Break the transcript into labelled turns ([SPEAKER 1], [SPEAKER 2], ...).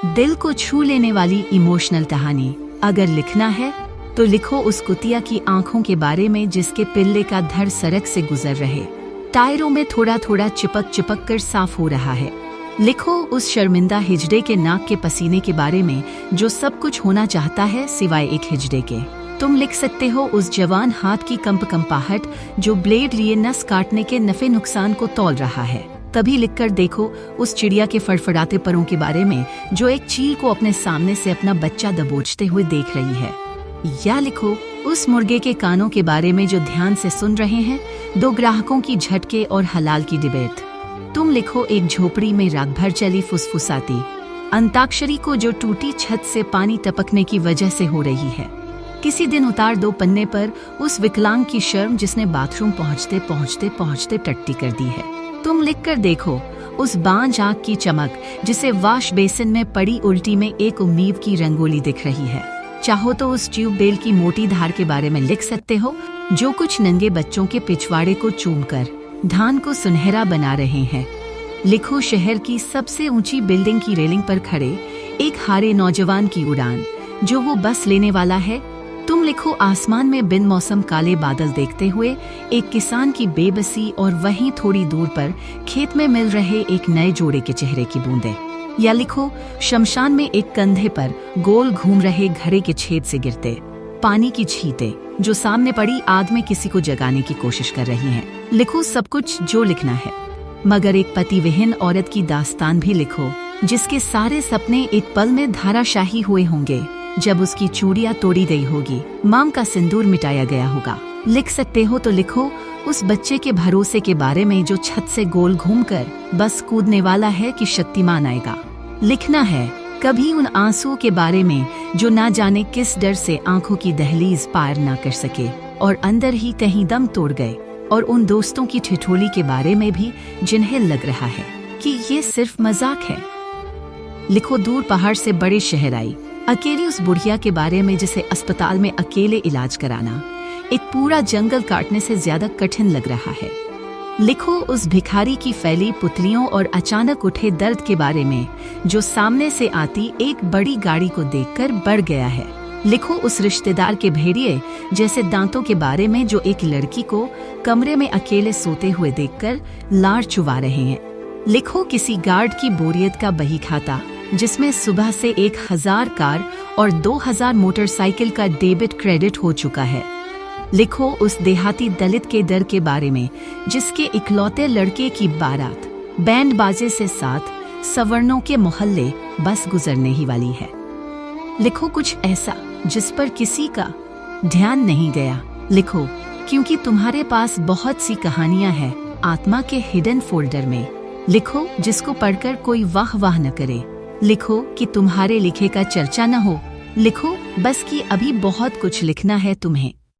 [SPEAKER 1] दिल को छू लेने वाली इमोशनल कहानी अगर लिखना है तो लिखो उस कुतिया की आंखों के बारे में जिसके पिल्ले का धड़ सड़क से गुजर रहे, टायरों में थोड़ा थोड़ा चिपक कर साफ हो रहा है। लिखो उस शर्मिंदा हिजड़े के नाक के पसीने के बारे में जो सब कुछ होना चाहता है सिवाय एक हिजड़े के। तुम लिख सकते हो उस जवान हाथ की कंपाहट जो ब्लेड लिए नस काटने के नफे नुकसान को तौल रहा है। तभी लिखकर देखो उस चिड़िया के फड़फड़ाते परों के बारे में जो एक चील को अपने सामने से अपना बच्चा दबोचते हुए देख रही है। या लिखो उस मुर्गे के कानों के बारे में जो ध्यान से सुन रहे हैं दो ग्राहकों की झटके और हलाल की डिबेट। तुम लिखो एक झोपड़ी में रात भर चली फुसफुसाती अंताक्षरी को जो टूटी छत से पानी टपकने की वजह से हो रही है। किसी दिन उतार दो पन्ने पर उस विकलांग की शर्म जिसने बाथरूम पहुंचते टट्टी कर दी है। तुम लिखकर देखो उस बांझ आँख की चमक जिसे वॉश बेसिन में पड़ी उल्टी में एक उम्मीद की रंगोली दिख रही है। चाहो तो उस ट्यूबवेल की मोटी धार के बारे में लिख सकते हो जो कुछ नंगे बच्चों के पिछवाड़े को चूमकर धान को सुनहरा बना रहे हैं। लिखो शहर की सबसे ऊंची बिल्डिंग की रेलिंग पर खड़े एक हारे नौजवान की उड़ान जो वो बस लेने वाला है। तुम लिखो आसमान में बिन मौसम काले बादल देखते हुए एक किसान की बेबसी और वहीं थोड़ी दूर पर खेत में मिल रहे एक नए जोड़े के चेहरे की बूंदें। या लिखो शमशान में एक कंधे पर गोल घूम रहे घड़े के छेद से गिरते पानी की छींटे जो सामने पड़ी आग में किसी को जगाने की कोशिश कर रही हैं। लिखो सब कुछ जो लिखना है, मगर एक पतिविहीन औरत की दास्तान भी लिखो जिसके सारे सपने एक पल में धाराशाही हुए होंगे जब उसकी चूड़ियां तोड़ी गई होगी, माम का सिंदूर मिटाया गया होगा। लिख सकते हो तो लिखो उस बच्चे के भरोसे के बारे में जो छत से गोल घूमकर बस कूदने वाला है कि शक्तिमान आएगा। लिखना है कभी उन आंसुओं के बारे में जो ना जाने किस डर से आंखों की दहलीज पार ना कर सके और अंदर ही कहीं दम तोड़ गए, और उन दोस्तों की ठिठोली के बारे में भी जिन्हें लग रहा है कि ये सिर्फ मजाक है। लिखो दूर पहाड़ से बड़े शहर आई अकेली उस बुढ़िया के बारे में जिसे अस्पताल में अकेले इलाज कराना एक पूरा जंगल काटने से ज्यादा कठिन लग रहा है। लिखो उस भिखारी की फैली पुतलियों और अचानक उठे दर्द के बारे में जो सामने से आती एक बड़ी गाड़ी को देखकर बढ़ गया है। लिखो उस रिश्तेदार के भेड़िए जैसे दांतों के बारे में जो एक लड़की को कमरे में अकेले सोते हुए देखकर लार चुवा रहे हैं। लिखो किसी गार्ड की बोरियत का बही खाता जिसमें सुबह से 1000 कार और 2000 मोटरसाइकिल का डेबिट क्रेडिट हो चुका है। लिखो उस देहाती दलित के डर के बारे में जिसके इकलौते लड़के की बारात बैंड बाजे से साथ सवर्णों के मोहल्ले बस गुजरने ही वाली है। लिखो कुछ ऐसा जिस पर किसी का ध्यान नहीं गया। लिखो क्योंकि तुम्हारे पास बहुत सी कहानियां हैं आत्मा के हिडन फोल्डर में। लिखो जिसको पढ़कर कोई वाह वाह न करे। लिखो कि तुम्हारे लिखे का चर्चा न हो। लिखो बस कि अभी बहुत कुछ लिखना है तुम्हें।